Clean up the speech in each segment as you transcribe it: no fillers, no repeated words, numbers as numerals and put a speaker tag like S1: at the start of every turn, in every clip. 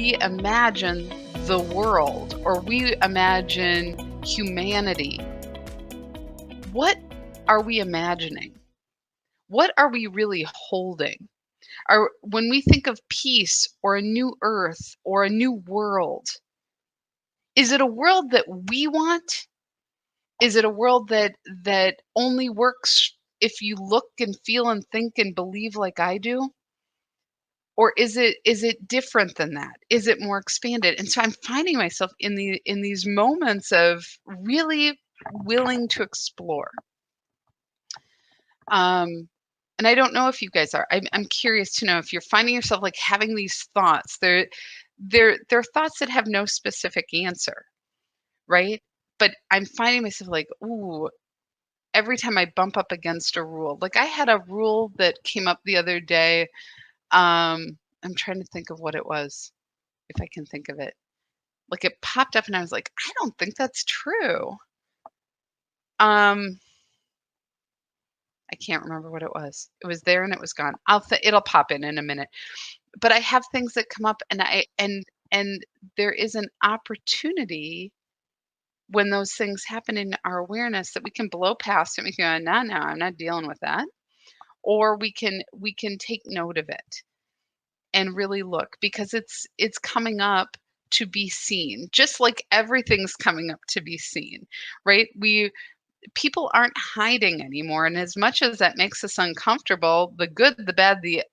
S1: we imagine the world, or we imagine humanity, what are we imagining? What are we really holding? When we think of peace or a new earth or a new world, is it a world that we want? Is it a world that only works if you look and feel and think and believe like I do? Or is it different than that? Is it more expanded? And so I'm finding myself in these moments of really willing to explore. And I don't know if you guys are. I'm curious to know if you're finding yourself like having these thoughts. They're thoughts that have no specific answer, right? But I'm finding myself like, ooh, every time I bump up against a rule. Like I had a rule that came up the other day. I'm trying to think of what it was, if I can think of it. Like it popped up and I was like, I don't think that's true. Um, I can't remember what it was. It was there and it was gone. It'll pop in a minute. But I have things that come up and there is an opportunity when those things happen in our awareness that we can blow past it. We can go, no, I'm not dealing with that. Or we can take note of it and really look, because it's coming up to be seen, just like everything's coming up to be seen, right? People aren't hiding anymore, and as much as that makes us uncomfortable, the good, the bad, the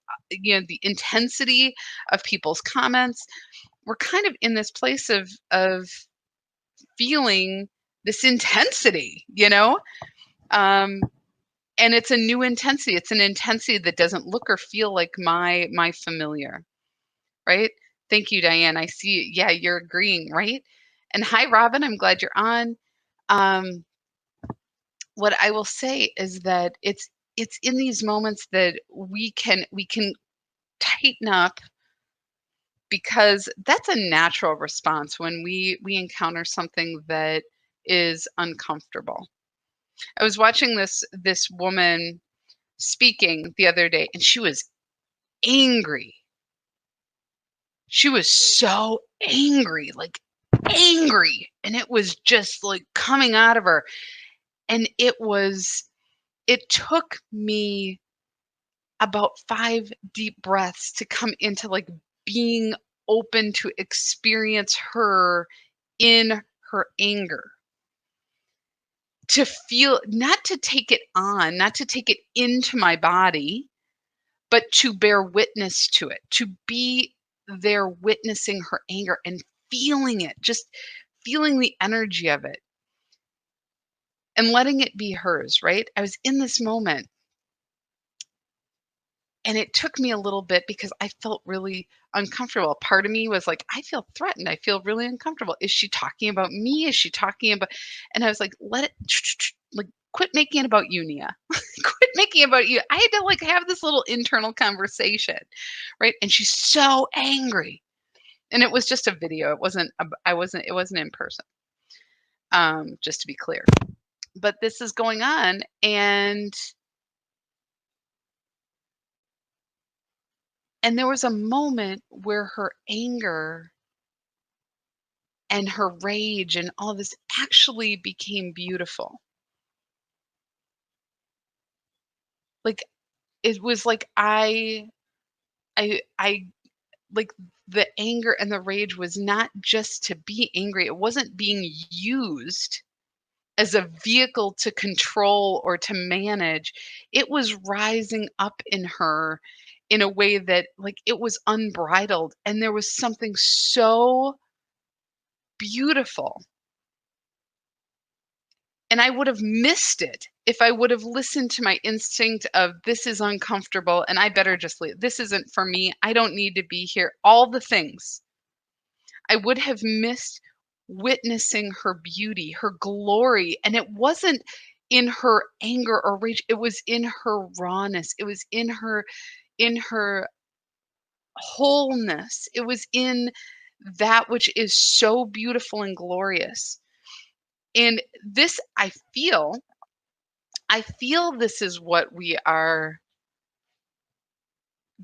S1: intensity of people's comments, we're kind of in this place of feeling this intensity, and it's a new intensity. It's an intensity that doesn't look or feel like my familiar, right? Thank you, Diane. I see. Yeah, you're agreeing, right? And hi, Robin. I'm glad you're on. Um, what I will say is that it's in these moments that we can tighten up, because that's a natural response when we encounter something that is uncomfortable. I was watching this woman speaking the other day, and she was angry. She was so angry, like angry, and it was just like coming out of her. And it took me about 5 deep breaths to come into like being open to experience her in her anger. To feel, not to take it on, not to take it into my body, but to bear witness to it, to be there witnessing her anger and feeling it, just feeling the energy of it and letting it be hers, right? I was in this moment and it took me a little bit because I felt really uncomfortable. Part of me was like, I feel threatened. I feel really uncomfortable. Is she talking about me? Is she talking about, and I was like, let it, like, quit making it about you, Nia. Quit making it about you. I had to like have this little internal conversation, right? And she's so angry. And it was just a video. It wasn't in person. Just to be clear. But this is going on, and there was a moment where her anger and her rage and all this actually became beautiful. Like it was like I like the anger and the rage was not just to be angry. It wasn't being used as a vehicle to control or to manage. It was rising up in her in a way that like it was unbridled, and there was something so beautiful. And I would have missed it if I would have listened to my instinct of this is uncomfortable and I better just leave. This isn't for me. I don't need to be here. All the things. I would have missed witnessing her beauty, her glory. And it wasn't in her anger or rage. It was in her rawness. It was in her wholeness. It was in that which is so beautiful and glorious. And this, I feel this is what we are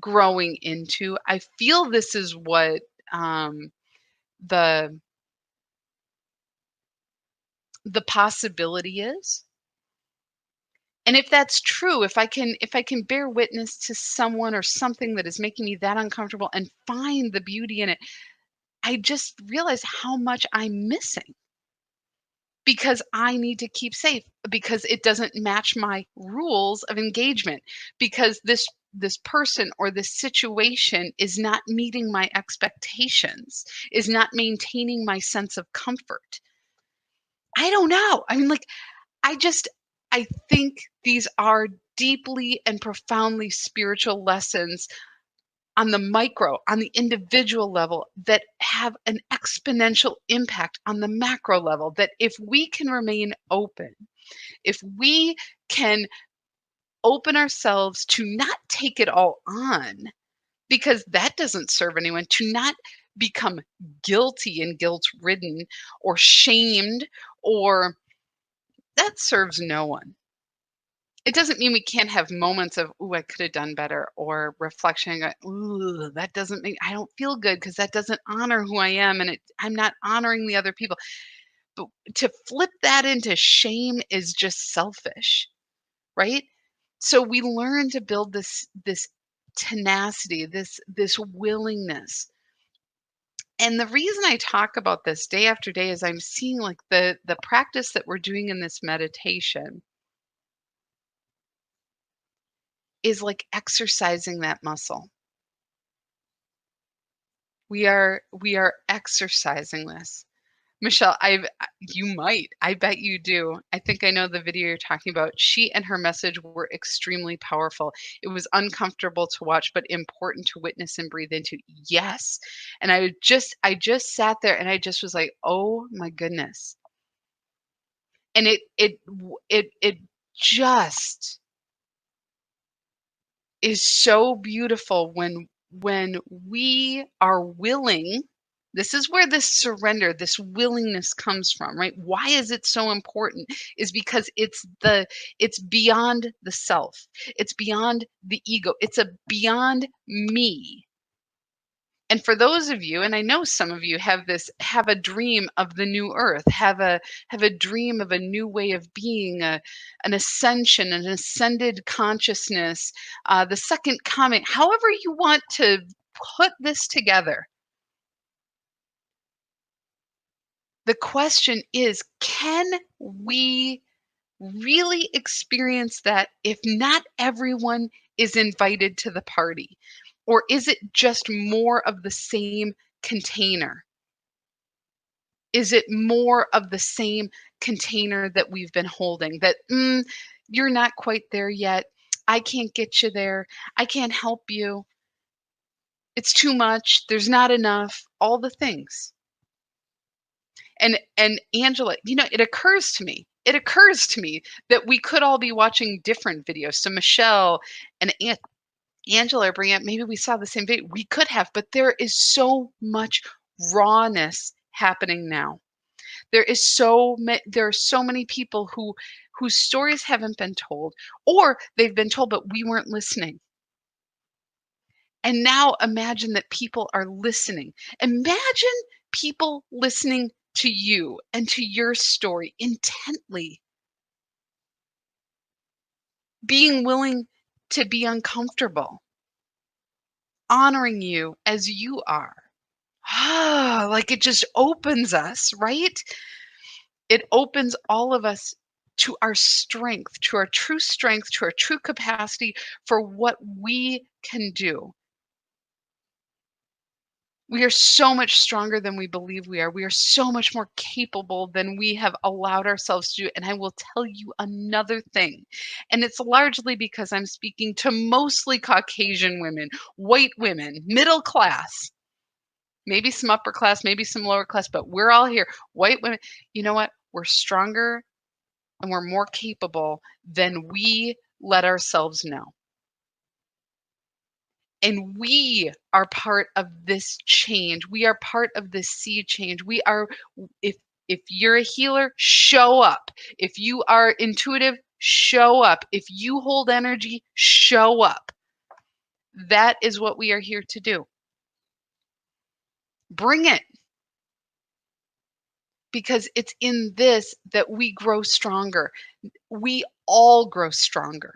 S1: growing into. I feel this is what the possibility is. And if that's true, if I can bear witness to someone or something that is making me that uncomfortable and find the beauty in it, I just realize how much I'm missing because I need to keep safe, because it doesn't match my rules of engagement, because this person or this situation is not meeting my expectations, is not maintaining my sense of comfort. I don't know. I mean, like, I just I think these are deeply and profoundly spiritual lessons on the micro, on the individual level, that have an exponential impact on the macro level. That if we can remain open, if we can open ourselves to not take it all on, because that doesn't serve anyone, to not become guilty and guilt ridden or shamed, or that serves no one. It doesn't mean we can't have moments of, "Ooh, I could have done better," or reflection, and go, "Ooh, that doesn't make I don't feel good because that doesn't honor who I am, and I'm not honoring the other people." But to flip that into shame is just selfish, right? So we learn to build this tenacity, this willingness. And the reason I talk about this day after day is I'm seeing, like, the practice that we're doing in this meditation is like exercising that muscle. We are exercising this. Michelle, you might. I bet you do. I think I know the video you're talking about. She and her message were extremely powerful. It was uncomfortable to watch, but important to witness and breathe into. Yes. And I just sat there and I just was like, "Oh my goodness." And it just is so beautiful when we are willing. This is where this surrender, this willingness comes from, right? Why is it so important? Is because it's beyond the self. It's beyond the ego. It's a beyond me. And for those of you, and I know some of you have a dream of the new earth, have a dream of a new way of being, an ascension, an ascended consciousness, the second coming, however you want to put this together. The question is, can we really experience that if not everyone is invited to the party? Or is it just more of the same container? Is it more of the same container that we've been holding? That, you're not quite there yet. I can't get you there. I can't help you. It's too much. There's not enough. All the things. And Angela, it occurs to me that we could all be watching different videos. So Michelle and Angela are bringing up, maybe we saw the same video. We could have, but there is so much rawness happening now. There are so many people whose stories haven't been told, or they've been told but we weren't listening. And now imagine that people are listening. Imagine people listening to you and to your story intently, being willing to be uncomfortable, honoring you as you are. Ah, like, it just opens us, right? It opens all of us to our strength, to our true strength, to our true capacity for what we can do. We are so much stronger than we believe we are. We are so much more capable than we have allowed ourselves to do. And I will tell you another thing, and it's largely because I'm speaking to mostly Caucasian women, white women, middle class, maybe some upper class, maybe some lower class, but we're all here. White women, you know what? We're stronger and we're more capable than we let ourselves know. And we are part of this change. We are part of this sea change. We are, if you're a healer, show up. If you are intuitive, show up. If you hold energy, show up. That is what we are here to do. Bring it, because it's in this that we grow stronger. We all grow stronger.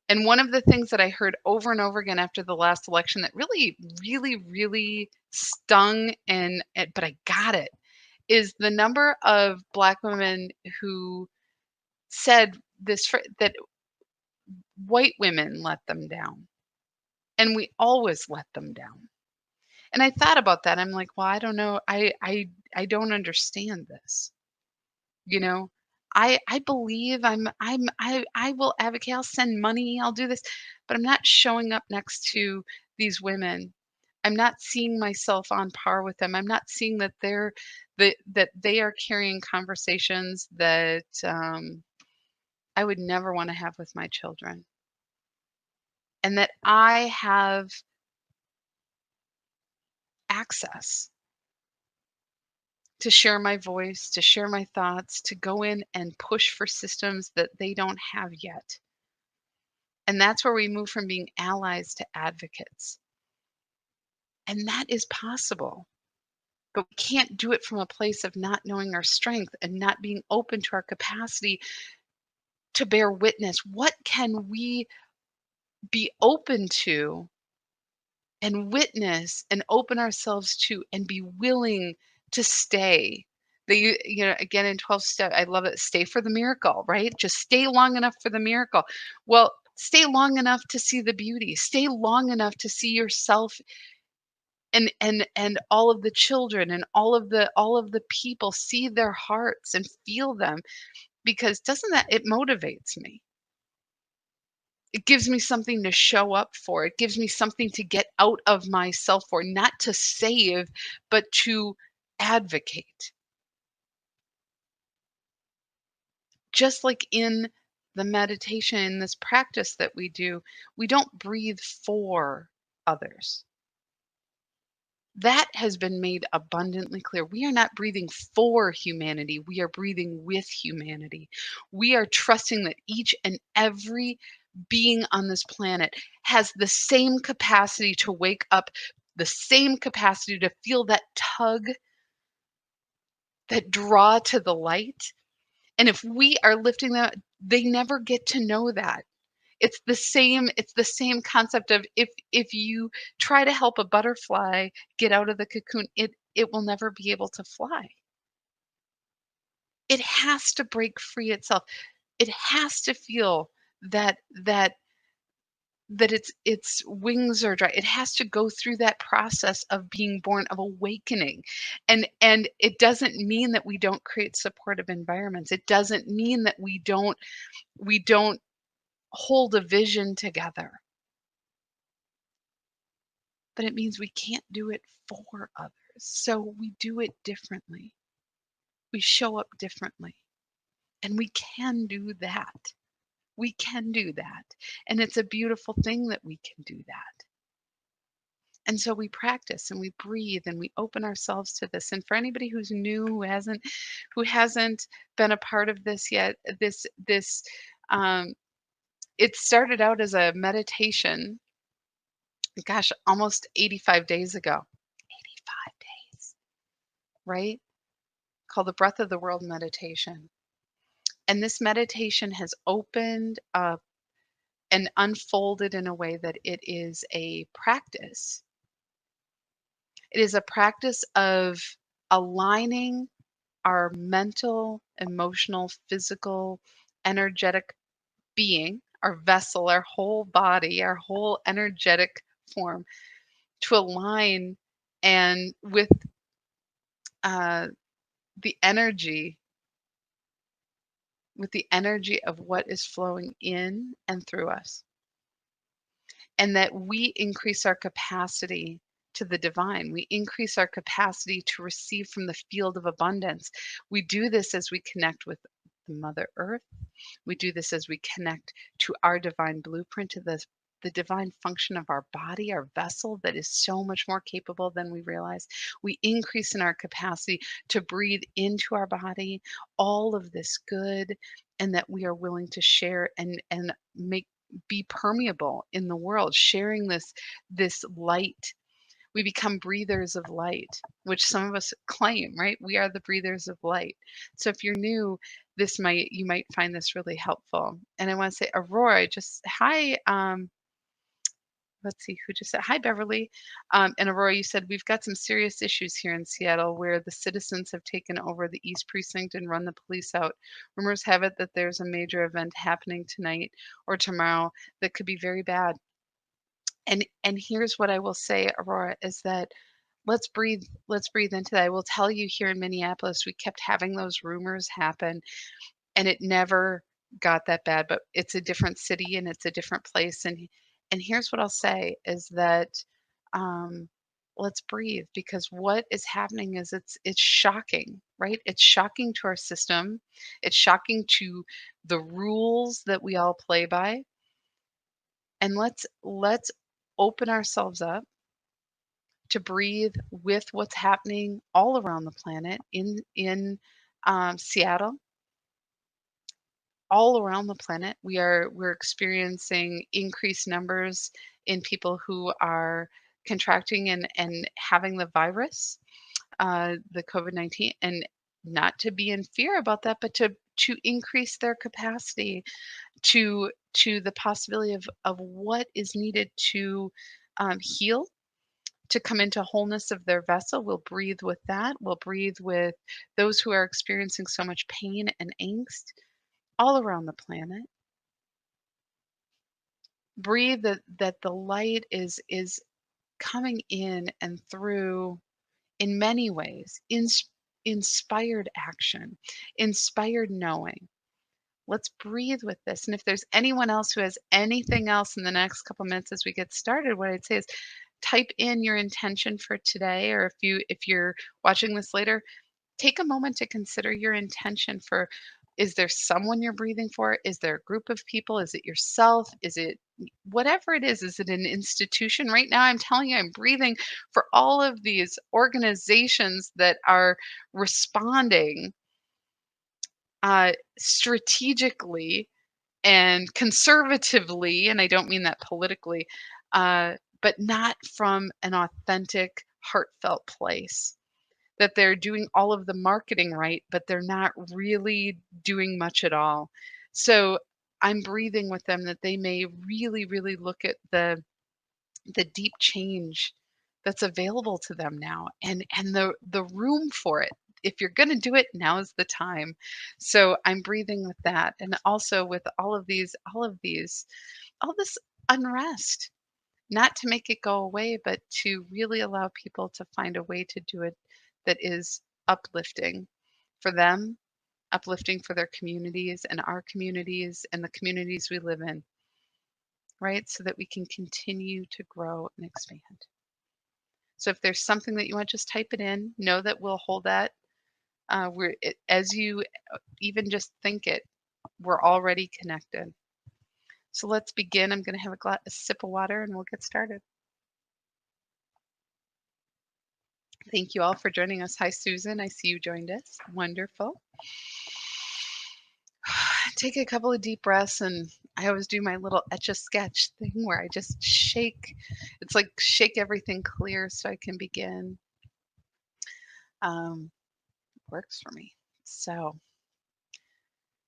S1: And one of the things that I heard over and over again after the last election that really, really, really stung, but I got it, is the number of Black women who said that white women let them down, and we always let them down. And I thought about that. I'm like, well, I don't know. I don't understand this. You know, I believe I will advocate. I'll send money. I'll do this, but I'm not showing up next to these women. I'm not seeing myself on par with them. I'm not seeing that they are carrying conversations that I would never want to have with my children, and that I have access to share my voice, to share my thoughts, to go in and push for systems that they don't have yet. And that's where we move from being allies to advocates. And that is possible. But we can't do it from a place of not knowing our strength and not being open to our capacity to bear witness. What can we be open to and witness and open ourselves to and be willing to stay? Again, in 12 step, I love it. Stay for the miracle, right? Just stay long enough for the miracle. Well, stay long enough to see the beauty. Stay long enough to see yourself and all of the children and all of the people, see their hearts and feel them, because doesn't that it motivates me. It gives me something to show up for. It gives me something to get out of myself for, not to save, but to advocate. Just like in the meditation, in this practice that we do, we don't breathe for others. That has been made abundantly clear. We are not breathing for humanity. We are breathing with humanity. We are trusting that each and every being on this planet has the same capacity to wake up, the same capacity to feel that tug, that draw to the light. And if we are lifting them, they never get to know that. It's the same concept of if you try to help a butterfly get out of the cocoon, it will never be able to fly. It has to break free itself. It has to feel that that that its wings are dry. It has to go through that process of being born, of awakening. And it doesn't mean that we don't create supportive environments. It doesn't mean that we don't hold a vision together. But it means we can't do it for others. So we do it differently. We show up differently. And we can do that. We can do that. And it's a beautiful thing that we can do that. And so we practice and we breathe and we open ourselves to this. And for anybody who's new, who hasn't been a part of this yet, this um, it started out as a meditation, gosh, almost 85 days ago. 85 days, right? Called the Breath of the World meditation. And this meditation has opened up and unfolded in a way that it is a practice. It is a practice of aligning our mental, emotional, physical, energetic being, our vessel, our whole body, our whole energetic form to align and with uh, the energy with the energy of what is flowing in and through us. And that we increase our capacity to the divine. We increase our capacity to receive from the field of abundance. We do this as we connect with the Mother Earth. We do this as we connect to our divine blueprint, to the divine function of our body, our vessel that is so much more capable than we realize. We increase in our capacity to breathe into our body all of this good, and that we are willing to share and make be permeable in the world, sharing this light We become breathers of light, which some of us claim, right? We are the breathers of light. So if you're new, you might find this really helpful. And I want to say, Aurora, just hi. Let's see who just said hi, Beverly. And Aurora, you said we've got some serious issues here in Seattle where the citizens have taken over the East Precinct and run the police out. Rumors have it that there's a major event happening tonight or tomorrow that could be very bad. And here's what I will say, Aurora, is that let's breathe into that. I will tell you, here in Minneapolis, we kept having those rumors happen, and it never got that bad, but it's a different city and it's a different place. And here's what I'll say is that um let's breathe, because what is happening is it's shocking, right? It's shocking to our system. It's shocking to the rules that we all play by. And let's open ourselves up to breathe with what's happening all around the planet, in Seattle, all around the planet. We're experiencing increased numbers in people who are contracting and having the virus, the COVID-19, and not to be in fear about that, but to increase their capacity to the possibility of what is needed to heal, to come into wholeness of their vessel. We'll breathe with that. We'll breathe with those who are experiencing so much pain and angst all around the planet. Breathe that the light is coming in and through in many ways. Inspired action, inspired knowing. Let's breathe with this. And if there's anyone else who has anything else in the next couple minutes as we get started, what I'd say is type in your intention for today, or if you're watching this later, take a moment to consider your intention for, is there someone you're breathing for? Is there a group of people? Is it yourself? Is it whatever it is? Is it an institution? Right now, I'm telling you, I'm breathing for all of these organizations that are responding strategically and conservatively, and I don't mean that politically, but not from an authentic, heartfelt place. That they're doing all of the marketing right, but they're not really doing much at all. So I'm breathing with them that they may really, really look at the deep change that's available to them now, and the room for it. If you're going to do it, now is the time. So I'm breathing with that, and also with all this unrest, not to make it go away, but to really allow people to find a way to do it that is uplifting for them, uplifting for their communities and our communities and the communities we live in, right? So that we can continue to grow and expand. So if there's something that you want, just type it in. Know that we'll hold that. As you even just think it, we're already connected. So let's begin. I'm going to have a sip of water and we'll get started. Thank you all for joining us. Hi, Susan. I see you joined us. Wonderful. Take a couple of deep breaths, and I always do my little etch-a-sketch thing where I just shake. It's like shake everything clear so I can begin. Works for me. So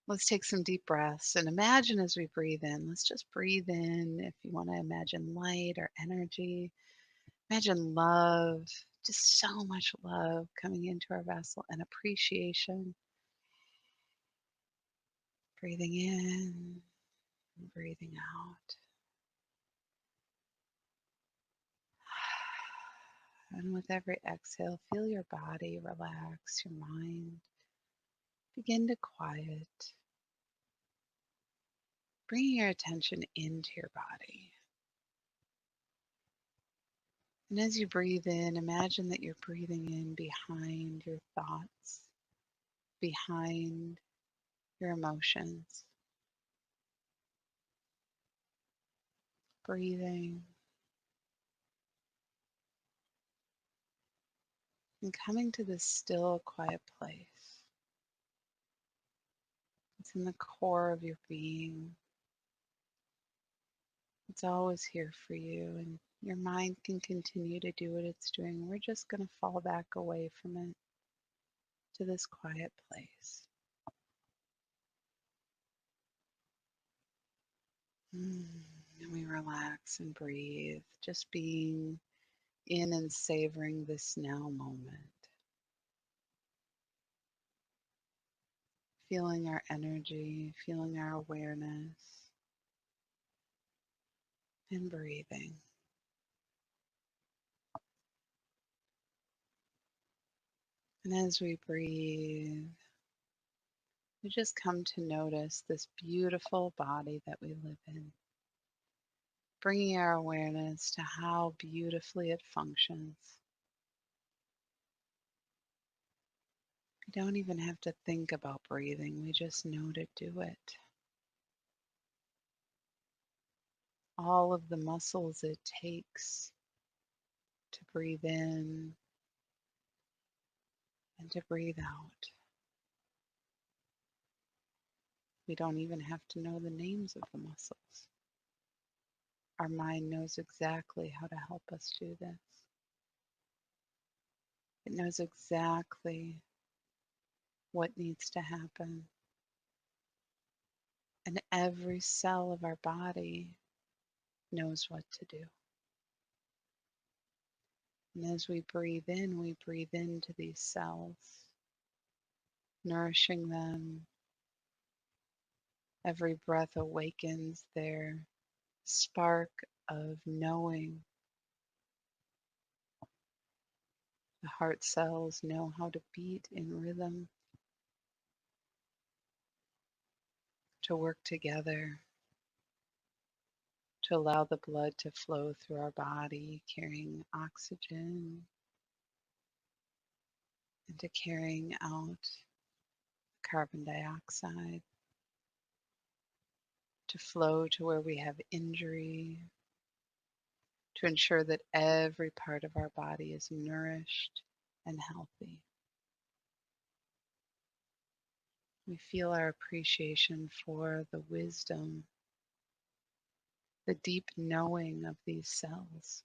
S1: let's take some deep breaths and imagine as we breathe in. Let's just breathe in. If you want to imagine light or energy, imagine love, just so much love coming into our vessel, and appreciation. Breathing in and breathing out. And with every exhale, feel your body relax, your mind begin to quiet. Bringing your attention into your body. And as you breathe in, imagine that you're breathing in behind your thoughts, behind your emotions. Breathing and coming to this still, quiet place. It's in the core of your being. It's always here for you, and your mind can continue to do what it's doing. We're just going to fall back away from it to this quiet place. And we relax and breathe, just being in and savoring this now moment, feeling our energy, feeling our awareness, and breathing. And as we breathe, we just come to notice this beautiful body that we live in, bringing our awareness to how beautifully it functions. We don't even have to think about breathing, we just know to do it. All of the muscles it takes to breathe in and to breathe out. We don't even have to know the names of the muscles. Our mind knows exactly how to help us do this. It knows exactly what needs to happen. And every cell of our body knows what to do. And as we breathe in, we breathe into these cells, nourishing them. Every breath awakens their spark of knowing. The heart cells know how to beat in rhythm, to work together, to allow the blood to flow through our body, carrying oxygen and to carrying out carbon dioxide, to flow to where we have injury, to ensure that every part of our body is nourished and healthy. We feel our appreciation for the wisdom, the deep knowing of these cells.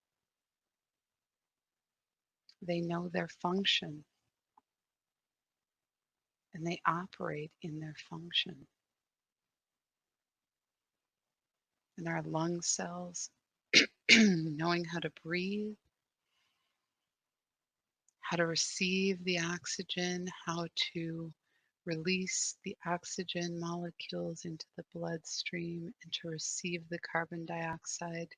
S1: They know their function and they operate in their function. And our lung cells, knowing how to breathe, how to receive the oxygen, how to release the oxygen molecules into the bloodstream, and to receive the carbon dioxide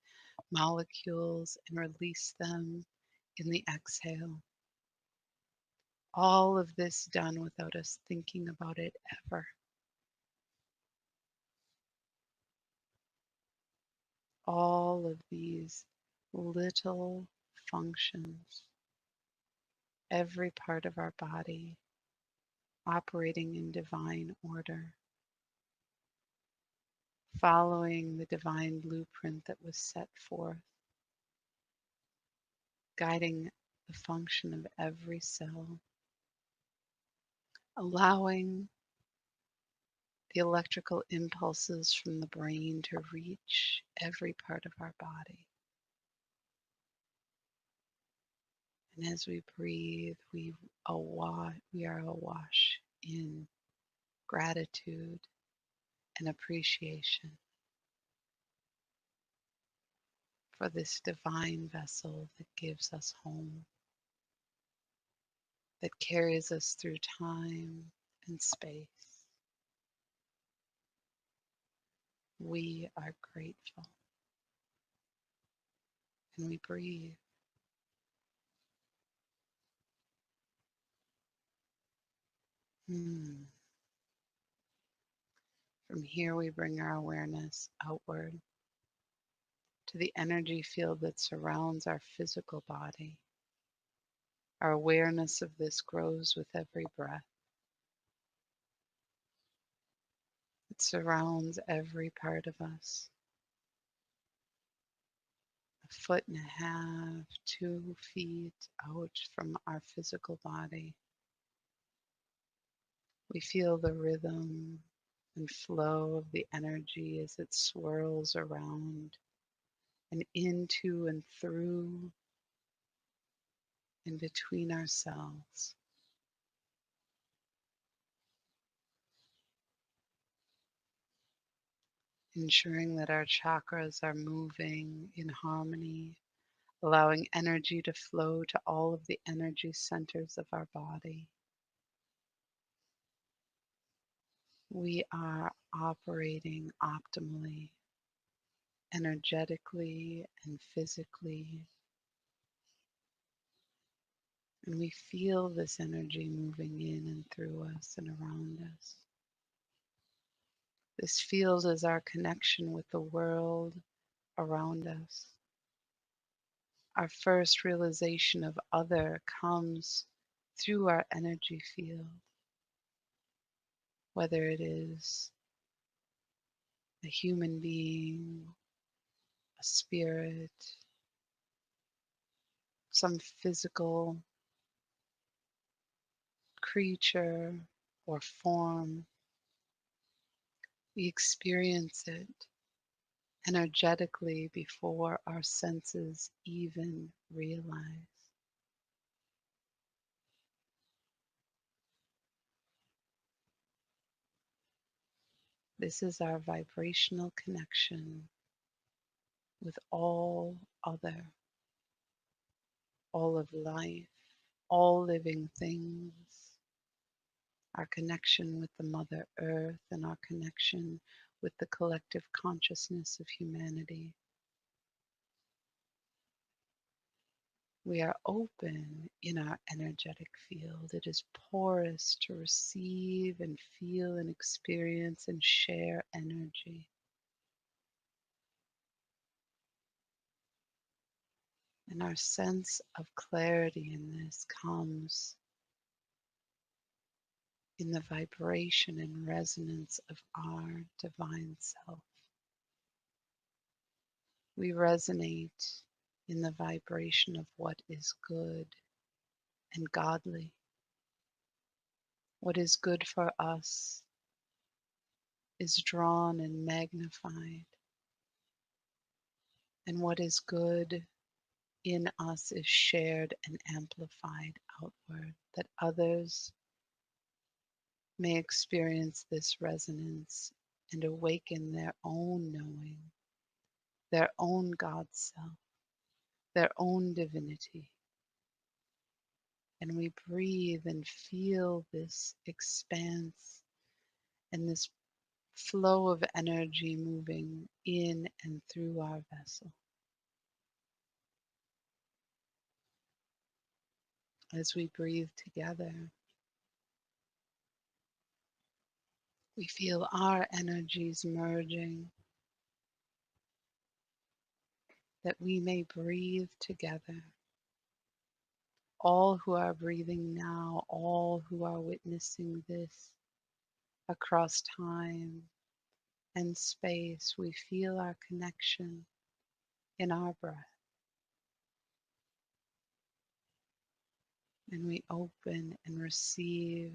S1: molecules and release them in the exhale. All of this done without us thinking about it ever. All of these little functions, every part of our body operating in divine order, following the divine blueprint that was set forth, guiding the function of every cell, allowing the electrical impulses from the brain to reach every part of our body. And as we breathe, we are awash in gratitude and appreciation for this divine vessel that gives us home, that carries us through time and space. We are grateful and we breathe. From here, we bring our awareness outward to the energy field that surrounds our physical body. Our awareness of this grows with every breath. It surrounds every part of us. A foot and a half, 2 feet out from our physical body. We feel the rhythm and flow of the energy as it swirls around and into and through and between ourselves. Ensuring that our chakras are moving in harmony, allowing energy to flow to all of the energy centers of our body. We are operating optimally, energetically and physically, and we feel this energy moving in and through us and around us. This feels as our connection with the world around us. Our first realization of other comes through our energy field, whether it is a human being, a spirit, some physical creature or form. We experience it energetically before our senses even realize. This is our vibrational connection with all other, all of life, all living things, our connection with the Mother Earth and our connection with the collective consciousness of humanity. We are open in our energetic field. It is porous to receive and feel and experience and share energy. And our sense of clarity in this comes in the vibration and resonance of our divine self. We resonate in the vibration of what is good and godly. What is good for us is drawn and magnified, and what is good in us is shared and amplified outward, that others may experience this resonance and awaken their own knowing, their own God self, their own divinity. And we breathe and feel this expanse and this flow of energy moving in and through our vessel. As we breathe together, we feel our energies merging, that we may breathe together. All who are breathing now, all who are witnessing this across time and space, we feel our connection in our breath. And we open and receive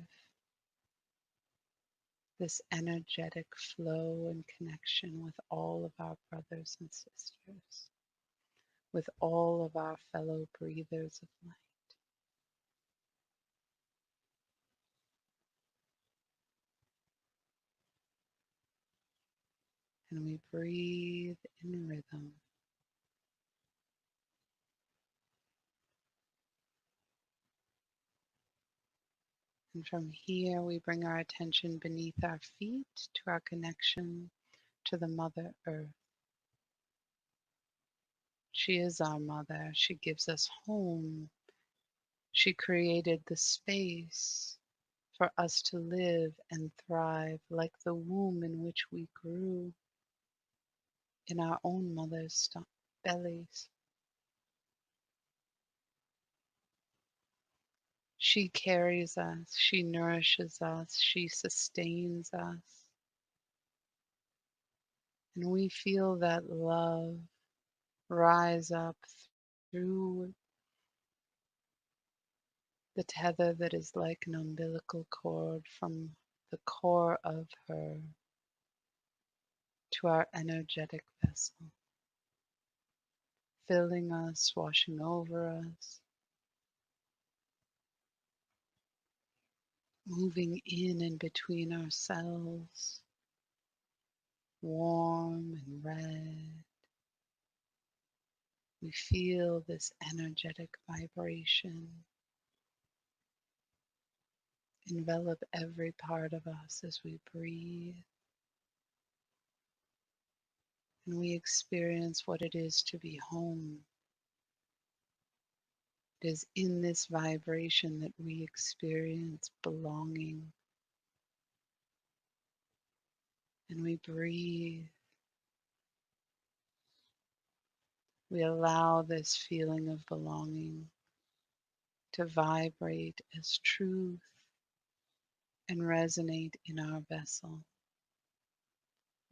S1: this energetic flow and connection with all of our brothers and sisters, with all of our fellow breathers of light. And we breathe in rhythm. And from here, we bring our attention beneath our feet to our connection to the Mother Earth. She is our mother. She gives us home. She created the space for us to live and thrive, like the womb in which we grew in our own mother's bellies. She carries us, she nourishes us, she sustains us. And we feel that love rise up through the tether that is like an umbilical cord from the core of her to our energetic vessel. filling us, washing over us, moving in and between our cells, warm and red. We feel this energetic vibration envelop every part of us as we breathe, and we experience what it is to be home. It is in this vibration that we experience belonging, and we breathe. We allow this feeling of belonging to vibrate as truth and resonate in our vessel,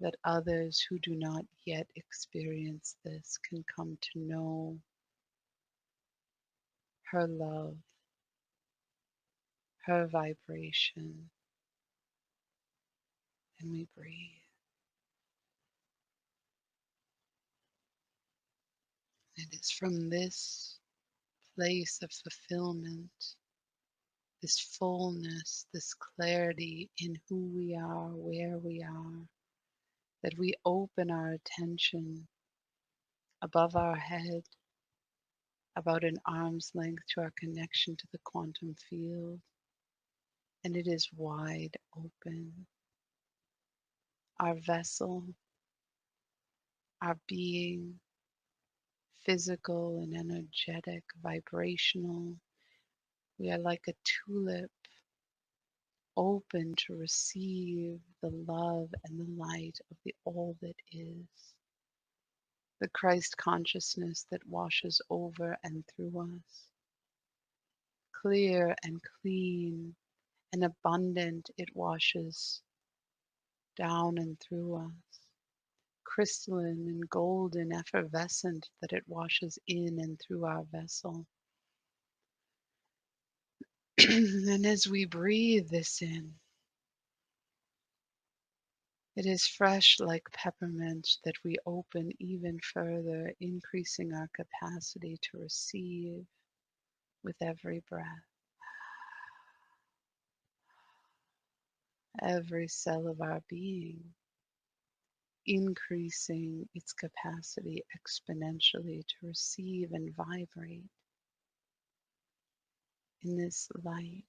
S1: that others who do not yet experience this can come to know her love, her vibration, and we breathe. It is from this place of fulfillment, this fullness, this clarity in who we are, where we are, that we open our attention above our head, about an arm's length to our connection to the quantum field, and it is wide open. Our vessel, our being, physical and energetic, vibrational, we are like a tulip open to receive the love and the light of the all that is, the Christ consciousness that washes over and through us. Clear and clean and abundant, it washes down and through us. Crystalline and golden, effervescent, that it washes in and through our vessel. And as we breathe this in, it is fresh like peppermint that we open even further, increasing our capacity to receive with every breath. Every cell of our being increasing its capacity exponentially to receive and vibrate in this light,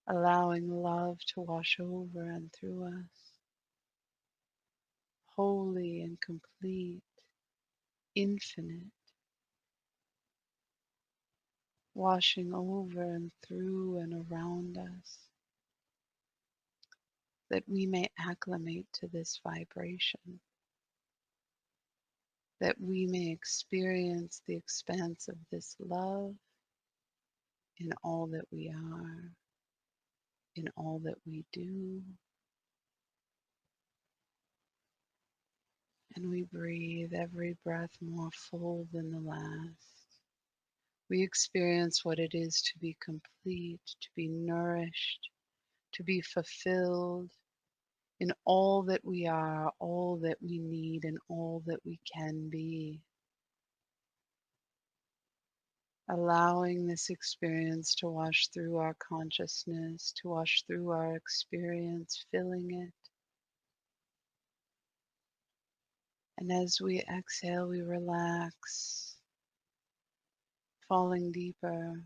S1: allowing love to wash over and through us, holy and complete, infinite, washing over and through and around us, that we may acclimate to this vibration, that we may experience the expanse of this love in all that we are, in all that we do. And we breathe every breath more full than the last. We experience what it is to be complete, to be nourished, to be fulfilled in all that we are, all that we need, and all that we can be. Allowing this experience to wash through our consciousness, to wash through our experience, filling it. And as we exhale, we relax, falling deeper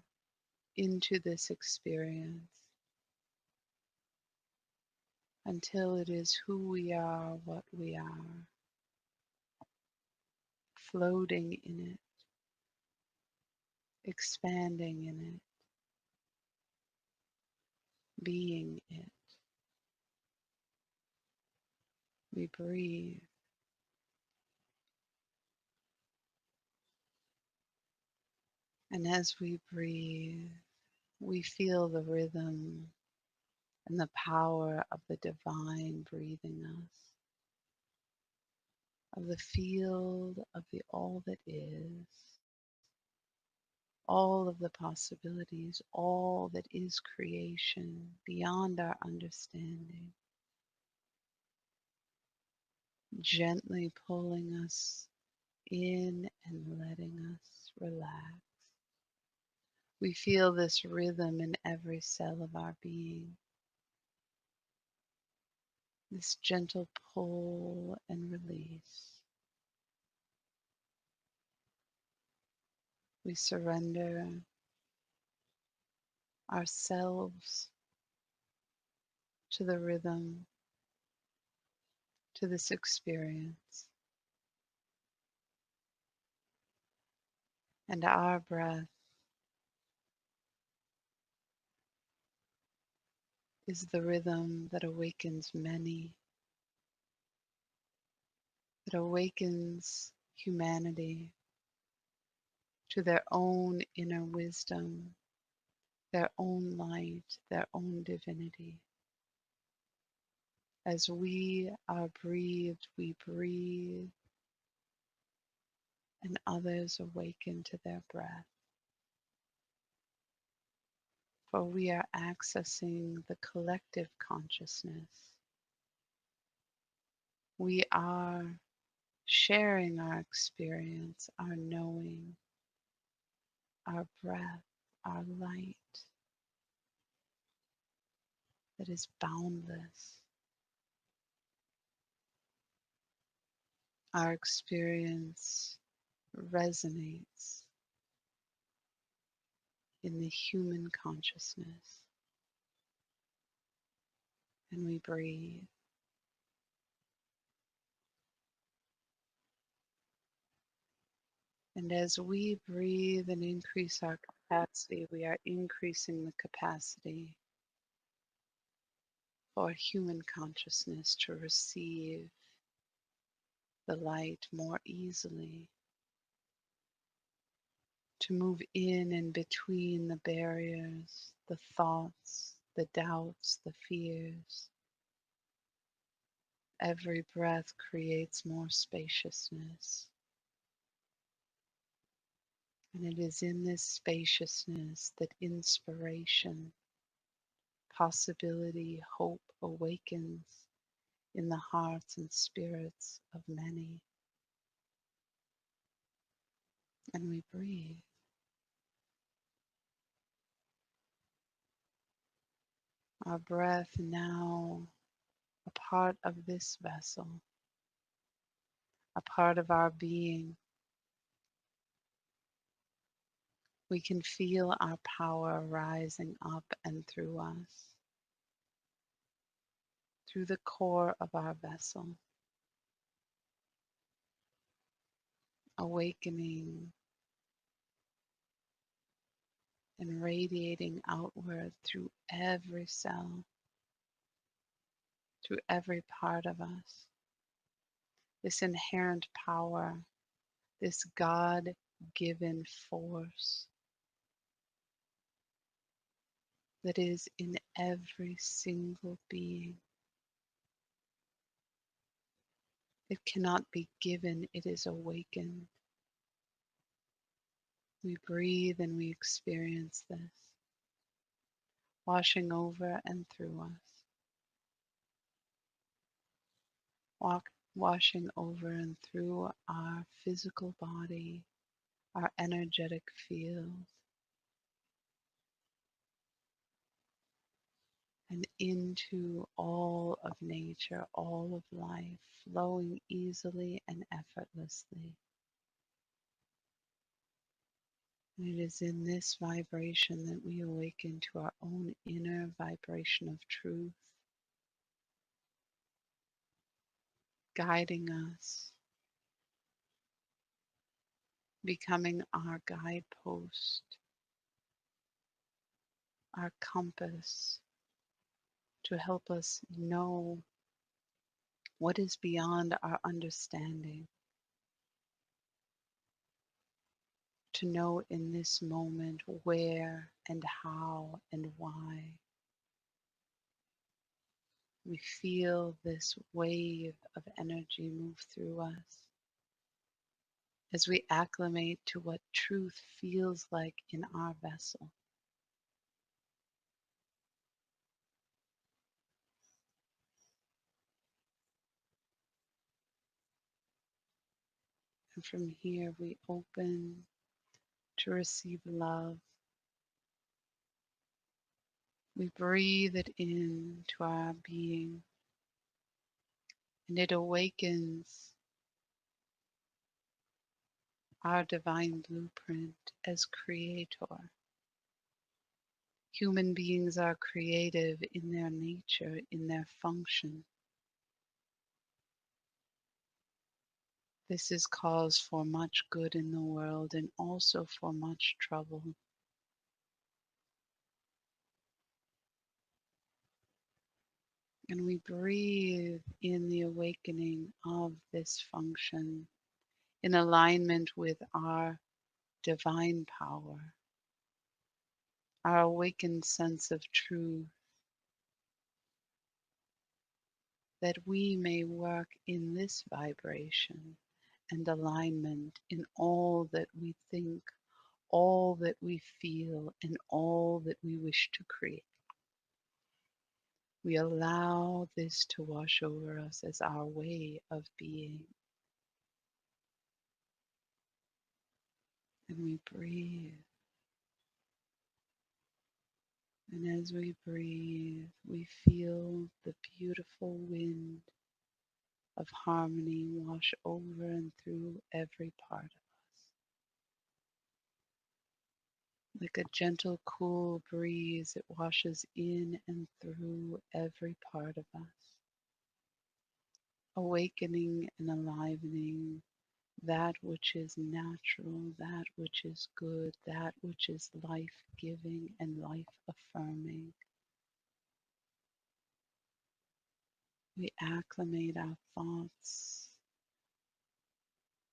S1: into this experience until it is who we are, what we are, floating in it, expanding in it, being it. We breathe. And as we breathe, we feel the rhythm and the power of the divine breathing us, of the field of the all that is, all of the possibilities, all that is creation beyond our understanding, gently pulling us in and letting us relax. We feel this rhythm in every cell of our being, this gentle pull and release. We surrender ourselves to the rhythm, to this experience. And our breath is the rhythm that awakens many, that awakens humanity to their own inner wisdom, their own light, their own divinity. As we are breathed, we breathe, and others awaken to their breath. For we are accessing the collective consciousness. We are sharing our experience, our knowing, our breath, our light that is boundless. Our experience resonates in the human consciousness, and we breathe. And as we breathe and increase our capacity, we are increasing the capacity for human consciousness to receive the light more easily, to move in and between the barriers, the thoughts, the doubts, the fears. Every breath creates more spaciousness. And it is in this spaciousness that inspiration, possibility, hope awakens in the hearts and spirits of many. And we breathe. Our breath now a part of this vessel, a part of our being. We can feel our power rising up and through us, through the core of our vessel, awakening and radiating outward through every cell, through every part of us. This inherent power, this God-given force that is in every single being. It cannot be given, it is awakened. We breathe and we experience this, washing over and through us, washing over and through our physical body, our energetic field, and into all of nature, all of life, flowing easily and effortlessly. And it is in this vibration that we awaken to our own inner vibration of truth, guiding us, becoming our guidepost, our compass, to help us know what is beyond our understanding, to know in this moment where and how and why. We feel this wave of energy move through us as we acclimate to what truth feels like in our vessel. And from here, we open to receive love. We breathe it into our being, and it awakens our divine blueprint as creator. Human beings are creative in their nature, in their function. This is cause for much good in the world and also for much trouble. And we breathe in the awakening of this function in alignment with our divine power, our awakened sense of truth, that we may work in this vibration and alignment in all that we think, all that we feel, and all that we wish to create. We allow this to wash over us as our way of being. And we breathe. And as we breathe, we feel the beautiful wind of harmony wash over and through every part of us. Like a gentle, cool breeze, it washes in and through every part of us, awakening and enlivening that which is natural, that which is good, that which is life-giving and life-affirming. We acclimate our thoughts,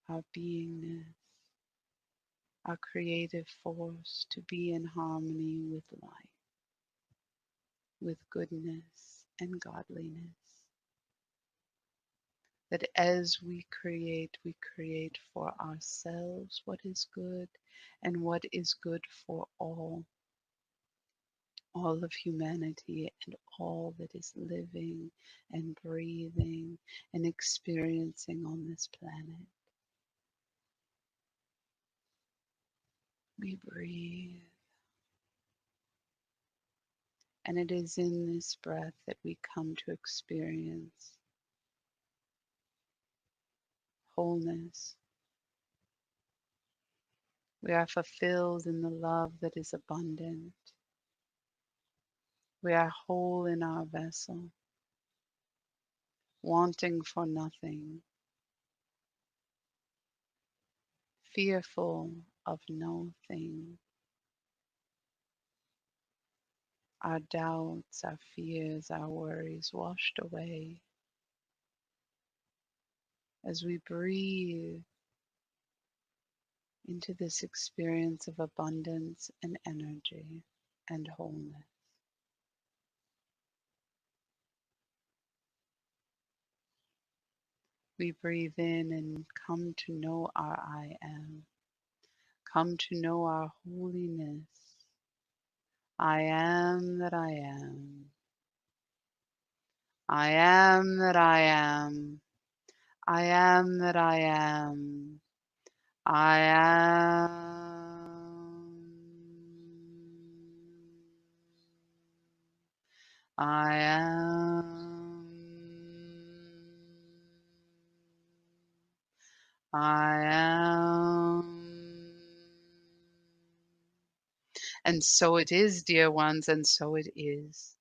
S1: our beingness, our creative force to be in harmony with life, with goodness and godliness. That as we create for ourselves what is good and what is good for all of humanity and all that is living and breathing and experiencing on this planet. We breathe. And it is in this breath that we come to experience wholeness. We are fulfilled in the love that is abundant. We are whole in our vessel, wanting for nothing, fearful of no thing. Our doubts, our fears, our worries washed away as we breathe into this experience of abundance and energy and wholeness. We breathe in and come to know our I am, come to know our holiness. I am that I am. I am that I am. I am that I am. I am. I am. I am. And so it is, dear ones, and so it is.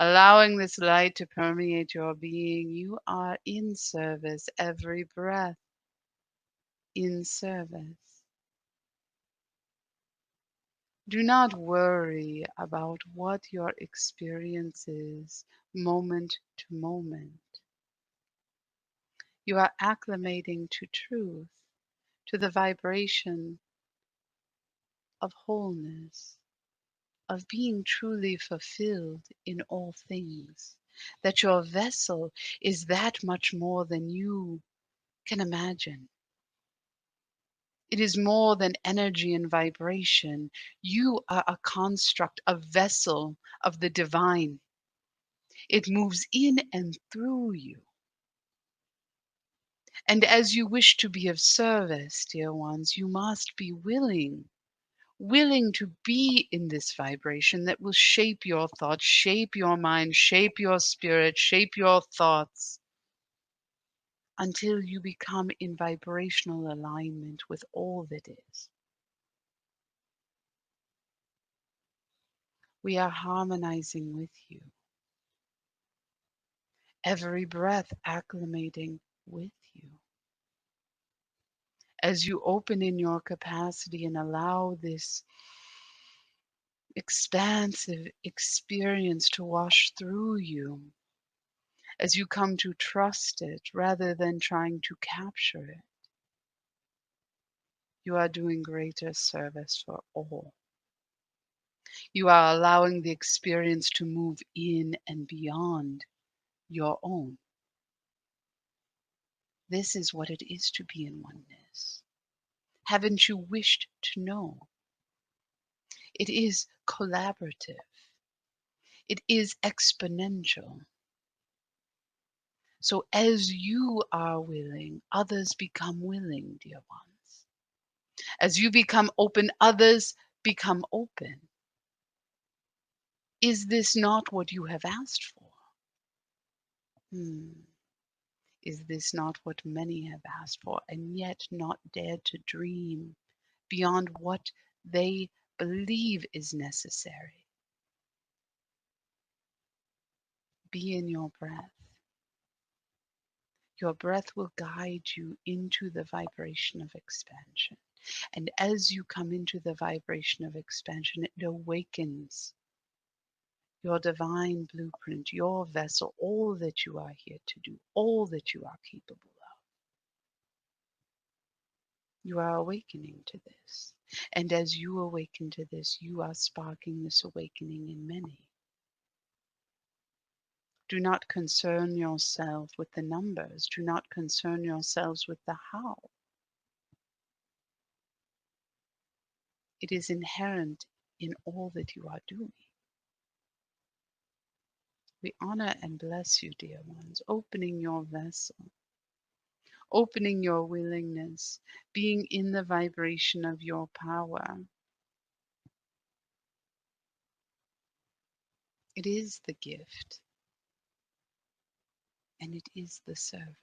S1: Allowing this light to permeate your being, you are in service, every breath in service. Do not worry about what your experience is moment to moment. You are acclimating to truth, to the vibration of wholeness, of being truly fulfilled in all things, that your vessel is that much more than you can imagine. It is more than energy and vibration. You are a construct, a vessel of the divine. It moves in and through you. And as you wish to be of service, dear ones, you must be willing to be in this vibration that will shape your thoughts, shape your mind, shape your spirit, shape your thoughts until you become in vibrational alignment with all that is. We are harmonizing with you. Every breath acclimating with you. As you open in your capacity and allow this expansive experience to wash through you, as you come to trust it rather than trying to capture it, you are doing greater service for all. You are allowing the experience to move in and beyond your own. This is what it is to be in oneness. Haven't you wished to know? It is collaborative. It is exponential. So as you are willing, others become willing, dear ones. As you become open, others become open. Is this not what you have asked for? Is this not what many have asked for and yet not dared to dream beyond what they believe is necessary? Be in your breath. Your breath will guide you into the vibration of expansion. And as you come into the vibration of expansion, it awakens your divine blueprint, your vessel, all that you are here to do, all that you are capable of. You are awakening to this. And as you awaken to this, you are sparking this awakening in many. Do not concern yourself with the numbers. Do not concern yourselves with the how. It is inherent in all that you are doing. We honor and bless you, dear ones, opening your vessel, opening your willingness, being in the vibration of your power. It is the gift, and it is the service.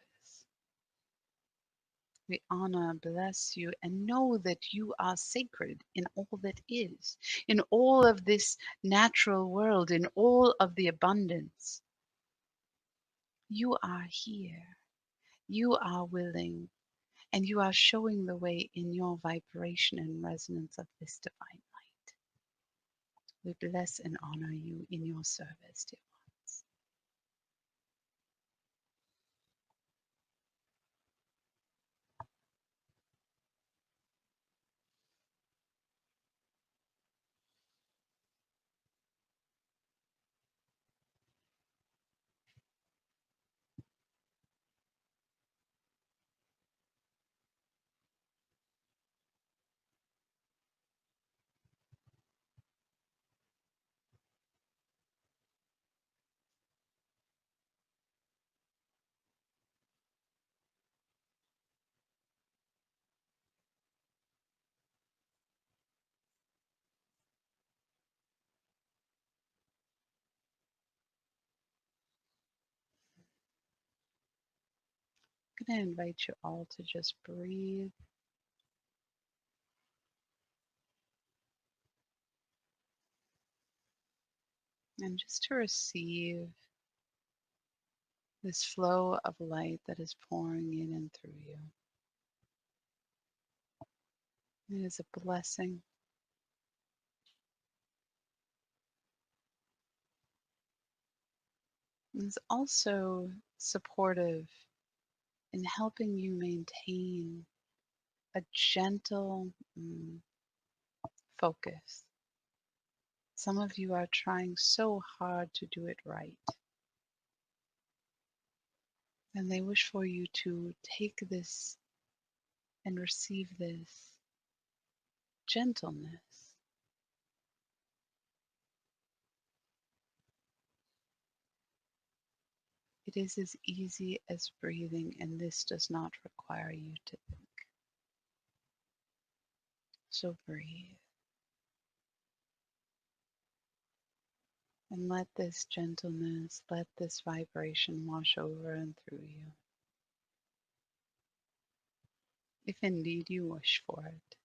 S1: We honor, bless you, and know that you are sacred in all that is, in all of this natural world, in all of the abundance. You are here. You are willing, and you are showing the way in your vibration and resonance of this divine light. We bless and honor you in your service, dear ones. I'm going to invite you all to just breathe and just to receive this flow of light that is pouring in and through you. It is a blessing. It's also supportive in helping you maintain a gentle focus. Some of you are trying so hard to do it right, and they wish for you to take this and receive this gentleness. It It is as easy as breathing, and this does not require you to think. So breathe and let this gentleness, let this vibration wash over and through you, if indeed you wish for it.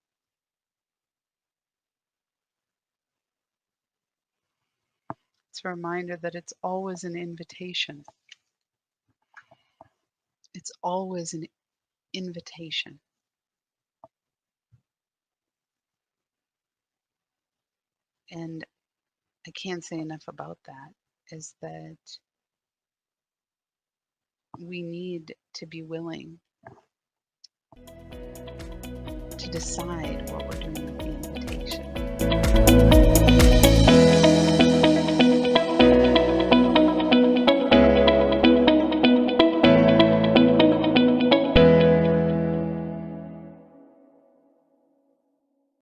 S1: It's a reminder that it's always an invitation. It's always an invitation. And I can't say enough about that, is that we need to be willing to decide what we're doing